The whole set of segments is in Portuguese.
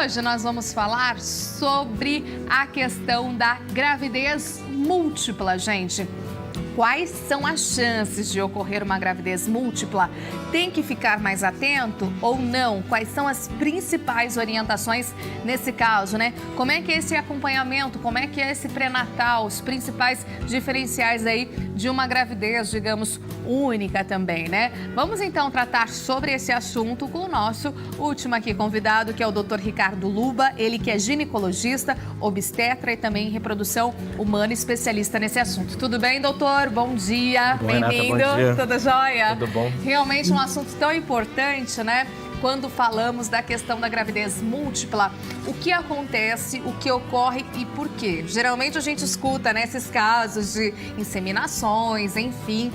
hoje nós vamos falar sobre a questão da gravidez múltipla, gente. Quais são as chances de ocorrer uma gravidez múltipla? Tem que ficar mais atento ou não? Quais são as principais orientações nesse caso, né? Como é que é esse acompanhamento? Como é que é esse pré-natal? Os principais diferenciais aí de uma gravidez, digamos, única também, né? Vamos então tratar sobre esse assunto com o nosso último aqui convidado, que é o Dr. Ricardo Luba, ele que é ginecologista, obstetra e também reprodução humana, especialista nesse assunto. Tudo bem, doutor? Bom dia, bem-vindo. Tudo jóia? Tudo bom. Realmente um assunto tão importante, né? Quando falamos da questão da gravidez múltipla, o que acontece, o que ocorre e por quê? Geralmente a gente escuta, né, esses casos de inseminações, enfim,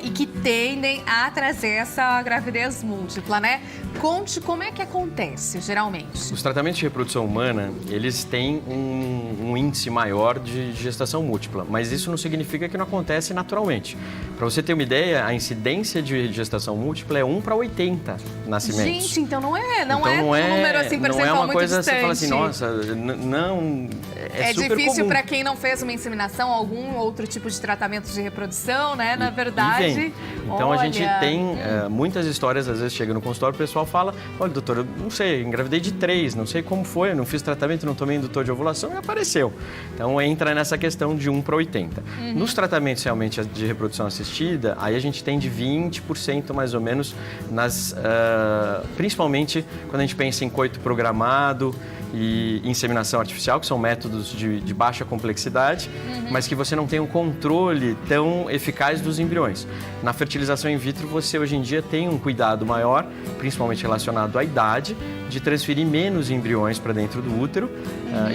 e que tendem a trazer essa gravidez múltipla, né? Conte como é que acontece, geralmente. Os tratamentos de reprodução humana, eles têm um índice maior de gestação múltipla, mas isso não significa que não acontece naturalmente. Para você ter uma ideia, a incidência de gestação múltipla é 1 para 80 nascimentos. Gente, então não é um número assim percentual não é uma muito coisa distante. Você fala assim, nossa, não, é super difícil comum. para quem não fez uma inseminação, algum outro tipo de tratamento de reprodução, né? Na verdade. Então a gente tem muitas histórias, às vezes chega no consultório, o pessoal fala, olha, doutor, eu não sei, engravidei de 3, não sei como foi, eu não fiz tratamento, não tomei indutor de ovulação e apareceu. Então entra nessa questão de 1 para 80. Nos tratamentos realmente de reprodução assistida, aí a gente tem de 20% mais ou menos, principalmente quando a gente pensa em coito programado e inseminação artificial, que são métodos de baixa complexidade, mas que você não tem um controle tão eficaz dos embriões. Na fertilização in vitro, você hoje em dia tem um cuidado maior, principalmente relacionado à idade, de transferir menos embriões para dentro do útero,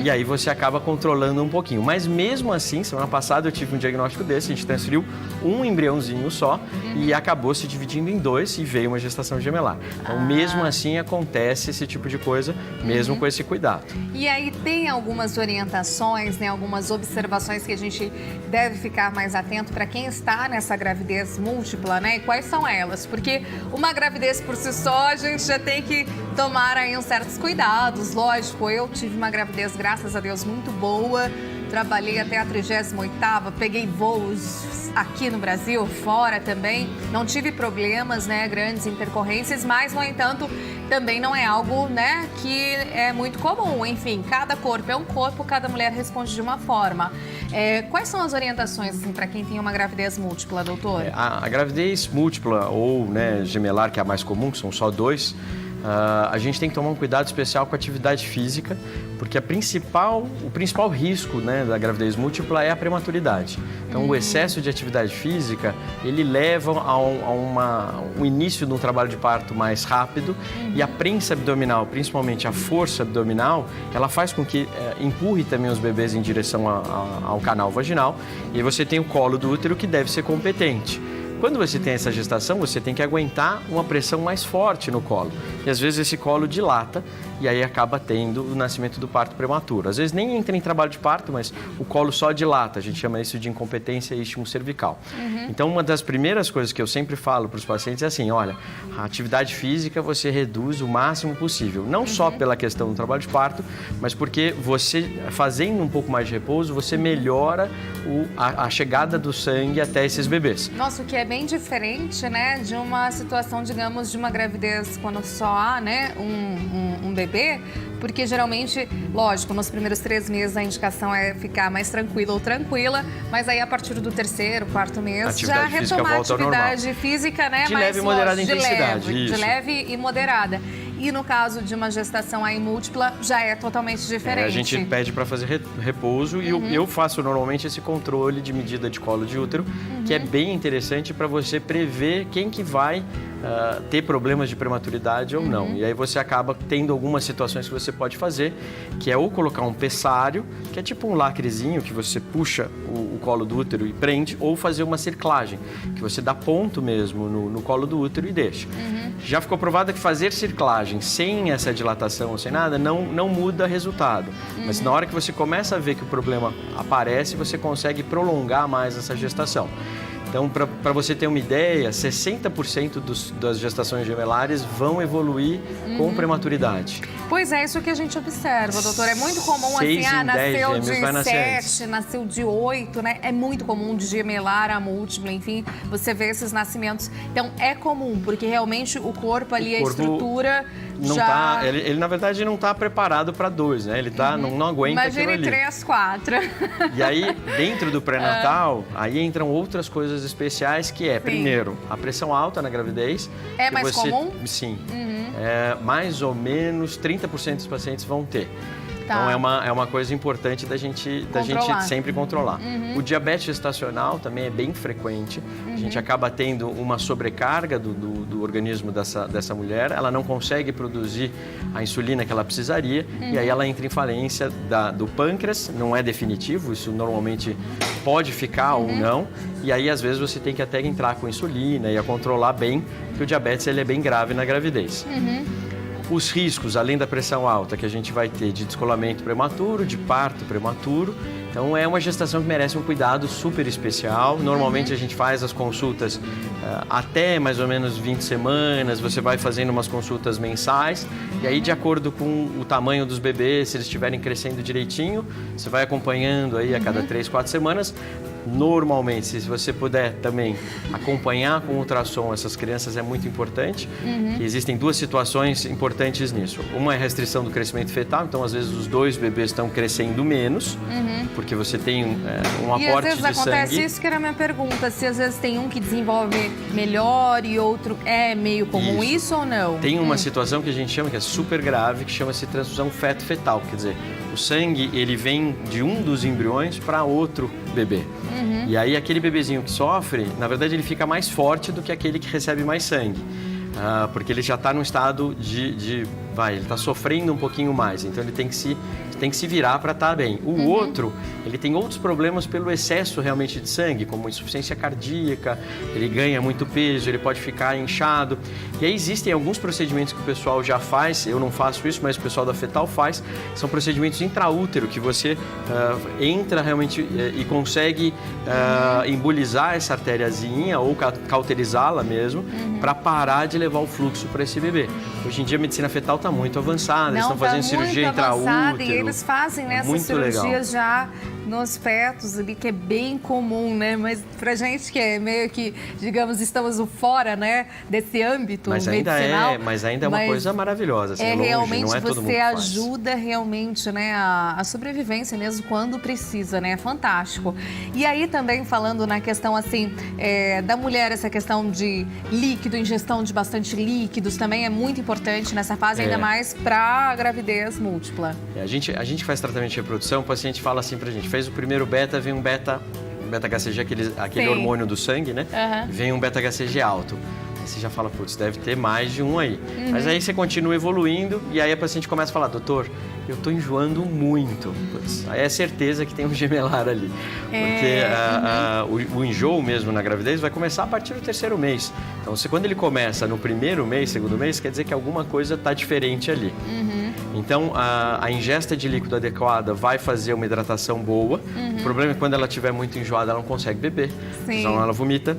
e aí você acaba controlando um pouquinho. Mas mesmo assim, semana passada eu tive um diagnóstico desse, a gente transferiu um embriãozinho só e acabou se dividindo em 2 e veio uma gestação gemelar. Então, mesmo assim, acontece esse tipo de coisa, mesmo com esse cuidado. E aí tem algumas orientações, né, algumas observações que a gente deve ficar mais atento para quem está nessa gravidez múltipla, né? E quais são elas? Porque uma gravidez por si só, a gente já tem que tomar aí uns certos cuidados, lógico. Eu tive uma gravidez, graças a Deus, muito boa. Trabalhei até a 38ª, peguei voos aqui no Brasil, fora também. Não tive problemas, né, grandes intercorrências, mas, no entanto, também não é algo, né, que é muito comum. Enfim, cada corpo é um corpo, cada mulher responde de uma forma. Quais são as orientações, assim, para quem tem uma gravidez múltipla, doutor? A gravidez múltipla ou, né, gemelar, que é a mais comum, que são só 2, a gente tem que tomar um cuidado especial com a atividade física, porque o principal risco, né, da gravidez múltipla é a prematuridade. Então, o excesso de atividade física, ele leva a um início de um trabalho de parto mais rápido e a prensa abdominal, principalmente a força abdominal, ela faz com que empurre também os bebês em direção ao canal vaginal e você tem o colo do útero que deve ser competente. Quando você tem essa gestação, você tem que aguentar uma pressão mais forte no colo. E às vezes esse colo dilata e aí acaba tendo o nascimento do parto prematuro. Às vezes nem entra em trabalho de parto, mas o colo só dilata. A gente chama isso de incompetência istmo cervical. Então, uma das primeiras coisas que eu sempre falo para os pacientes é assim, olha, a atividade física você reduz o máximo possível. Não só pela questão do trabalho de parto, mas porque você, fazendo um pouco mais de repouso, você melhora a chegada do sangue até esses bebês. Nossa, o que é bem diferente, né, de uma situação, digamos, de uma gravidez quando só há, né, um bebê, porque geralmente, lógico, nos primeiros 3 meses a indicação é ficar mais tranquila ou tranquila, mas aí a partir do 3º, 4º mês já retomar a atividade física, né, de leve e moderada intensidade. De leve e moderada. E no caso de uma gestação aí múltipla, já é totalmente diferente. A gente pede para fazer repouso e eu faço normalmente esse controle de medida de colo de útero, que é bem interessante para você prever quem que vai ter problemas de prematuridade ou não. E aí você acaba tendo algumas situações que você pode fazer, que é ou colocar um pessário, que é tipo um lacrezinho que você puxa o colo do útero e prende, ou fazer uma circlagem, que você dá ponto mesmo no colo do útero e deixa. Já ficou provado que fazer circlagem sem essa dilatação ou sem nada não muda resultado. Mas na hora que você começa a ver que o problema aparece, você consegue prolongar mais essa gestação. Então, para você ter uma ideia, 60% das gestações gemelares vão evoluir com prematuridade. Pois é, isso que a gente observa, doutor. É muito comum, 6 assim, em 10 nasceu gêmeos vai de nascer 7, nasceu de 8, né? É muito comum de gemelar a múltipla, enfim, você vê esses nascimentos. Então, é comum, porque realmente o corpo ali, a estrutura não já... tá, ele, na verdade, não está preparado para 2, né? Ele não aguenta aquilo ali. Imagine 3, 4. E aí, dentro do pré-natal, aí entram outras coisas especiais, que é, primeiro, a pressão alta na gravidez. É mais comum? Sim. Mais ou menos 30% dos pacientes vão ter. Tá. Então, é uma coisa importante da gente sempre controlar. O diabetes gestacional também é bem frequente. A gente acaba tendo uma sobrecarga do organismo dessa mulher. Ela não consegue produzir a insulina que ela precisaria. E aí ela entra em falência do pâncreas. Não é definitivo, isso normalmente pode ficar ou não. E aí, às vezes, você tem que até entrar com insulina e a controlar bem, porque o diabetes ele é bem grave na gravidez. Os riscos, além da pressão alta que a gente vai ter de descolamento prematuro, de parto prematuro. Então, é uma gestação que merece um cuidado super especial. Normalmente, a gente faz as consultas até mais ou menos 20 semanas. Você vai fazendo umas consultas mensais. E aí, de acordo com o tamanho dos bebês, se eles estiverem crescendo direitinho, você vai acompanhando aí a cada 3, 4 semanas. Normalmente, se você puder também acompanhar com ultrassom essas crianças, é muito importante. Existem duas situações importantes nisso. Uma é a restrição do crescimento fetal, então às vezes os 2 bebês estão crescendo menos, porque você tem um aporte de sangue. E às vezes acontece isso que era a minha pergunta, se às vezes tem um que desenvolve melhor e outro é meio comum, isso ou não? Tem uma situação que a gente chama, que é super grave, que chama-se transfusão feto-fetal, quer dizer, o sangue ele vem de um dos embriões para outro bebê. E aí aquele bebezinho que sofre, na verdade ele fica mais forte do que aquele que recebe mais sangue. Porque ele já está num estado ele está sofrendo um pouquinho mais, então ele tem que se virar para estar bem. O outro, ele tem outros problemas pelo excesso realmente de sangue, como insuficiência cardíaca, ele ganha muito peso, ele pode ficar inchado. E aí existem alguns procedimentos que o pessoal já faz, eu não faço isso, mas o pessoal da Fetal faz, são procedimentos intraútero, que você entra realmente e consegue embolizar essa artériazinha ou cauterizá-la mesmo, para parar de levar o fluxo para esse bebê. Hoje em dia a medicina fetal está muito avançada, eles estão fazendo cirurgia intraútero. E eles fazem essas cirurgias já nos fetos ali, que é bem comum, né? Mas pra gente que é meio que, digamos, estamos fora, né, desse âmbito medicinal. Mas ainda é uma coisa maravilhosa, assim, longe, realmente não é todo mundo que faz. ajuda realmente, né, a sobrevivência mesmo quando precisa, né? É fantástico. E aí também falando na questão, assim, da mulher, essa questão de líquido, ingestão de bastante líquidos também é muito importante nessa fase, ainda mais para a gravidez múltipla. A gente faz tratamento de reprodução, o paciente fala assim pra gente, fez o primeiro beta, vem um beta-HCG, aquele hormônio do sangue, né? Vem um beta-HCG alto. Aí você já fala, putz, deve ter mais de um aí. Mas aí você continua evoluindo e aí a paciente começa a falar, doutor, eu tô enjoando muito. Putz, aí é certeza que tem um gemelar ali. Porque o enjoo mesmo na gravidez vai começar a partir do 3º mês. Então, quando ele começa no 1º mês, 2º mês, quer dizer que alguma coisa está diferente ali. Então, a ingesta de líquido adequada vai fazer uma hidratação boa. O problema é que quando ela estiver muito enjoada, ela não consegue beber. Então, ela vomita.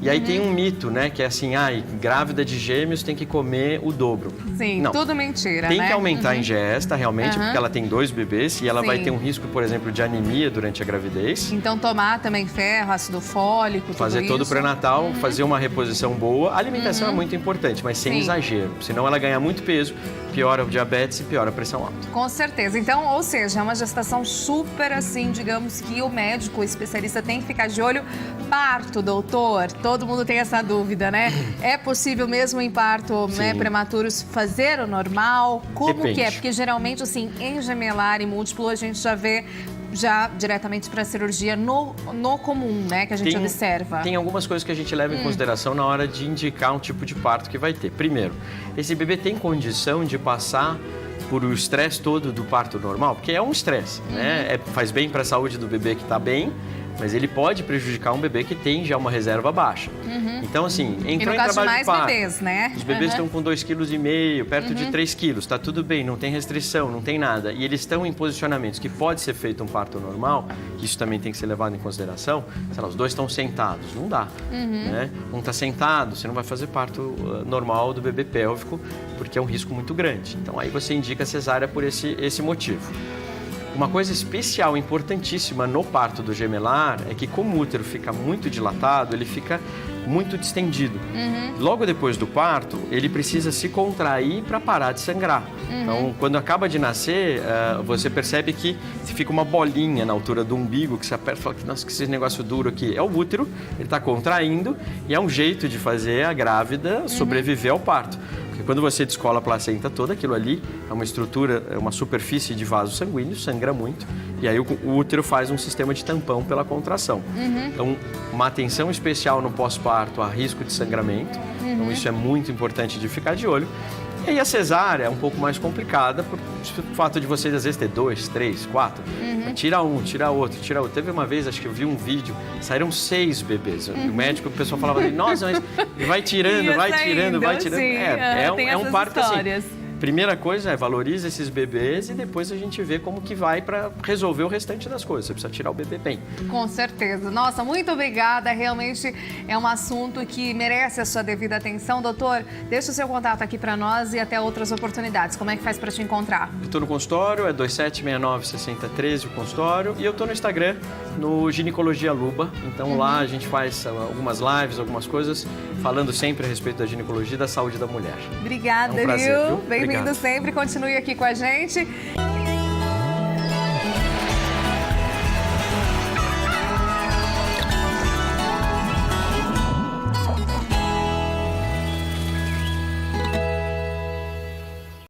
E aí tem um mito, né? Que é assim, grávida de gêmeos tem que comer o dobro. Sim, não, tudo mentira, Tem que aumentar a ingesta, realmente, porque ela tem 2 bebês e ela vai ter um risco, por exemplo, de anemia durante a gravidez. Então, tomar também ferro, ácido fólico, fazer todo o pré-natal, fazer uma reposição boa. A alimentação é muito importante, mas sem exagero. Senão ela ganha muito peso, piora o diabetes e piora a pressão alta. Com certeza. Então, ou seja, é uma gestação super assim, digamos que o médico, o especialista tem que ficar de olho. Parto, doutor, todo mundo tem essa dúvida, né? É possível mesmo em parto, né, prematuros fazer o normal? Como Depende. Que é? Porque geralmente, assim, em gemelar e múltiplo, a gente já vê diretamente para a cirurgia no comum, né, que a gente observa. Tem algumas coisas que a gente leva em consideração na hora de indicar um tipo de parto que vai ter. Primeiro, esse bebê tem condição de passar por o estresse todo do parto normal? Porque é um estresse, né? Faz bem para a saúde do bebê que está bem, mas ele pode prejudicar um bebê que tem já uma reserva baixa. Então, assim, entrou em trabalho de parto. Bebês, né? Os bebês estão com 2,5 kg, perto de 3 quilos, tá tudo bem, não tem restrição, não tem nada. E eles estão em posicionamentos que pode ser feito um parto normal, isso também tem que ser levado em consideração. Sei lá, os dois estão sentados, não dá. Né? Um está sentado, você não vai fazer parto normal do bebê pélvico, porque é um risco muito grande. Então, aí você indica cesárea por esse motivo. Uma coisa especial, importantíssima no parto do gemelar é que, como o útero fica muito dilatado, ele fica muito distendido. Logo depois do parto, ele precisa se contrair para parar de sangrar. Então, quando acaba de nascer, você percebe que fica uma bolinha na altura do umbigo, que você aperta e fala que, nossa, que esse negócio duro aqui. É o útero, ele está contraindo e é um jeito de fazer a grávida sobreviver ao parto. Porque quando você descola a placenta toda, aquilo ali é uma estrutura, é uma superfície de vaso sanguíneo, sangra muito, e aí o útero faz um sistema de tampão pela contração. Então, uma atenção especial no pós-parto a risco de sangramento, então isso é muito importante de ficar de olho. E aí a cesárea é um pouco mais complicada por fato de vocês às vezes ter 2, 3, 4. Tira um, tira outro, tira outro. Teve uma vez, acho que eu vi um vídeo, saíram 6 bebês. O médico, o pessoal falava assim, nossa, mas vai tirando, vai tirando, vai tirando. Sim, é um parto histórias. assim. Primeira coisa é valoriza esses bebês e depois a gente vê como que vai para resolver o restante das coisas. Você precisa tirar o bebê bem. Com certeza. Nossa, muito obrigada. Realmente é um assunto que merece a sua devida atenção. Doutor, deixa o seu contato aqui para nós e até outras oportunidades. Como é que faz para te encontrar? Eu estou no consultório, é 2769-6013 o consultório. E eu estou no Instagram, no Ginecologia Luba. Então lá a gente faz algumas lives, algumas coisas, falando sempre a respeito da ginecologia e da saúde da mulher. Obrigada, é um prazer, viu? Bem-vindo sempre, continue aqui com a gente.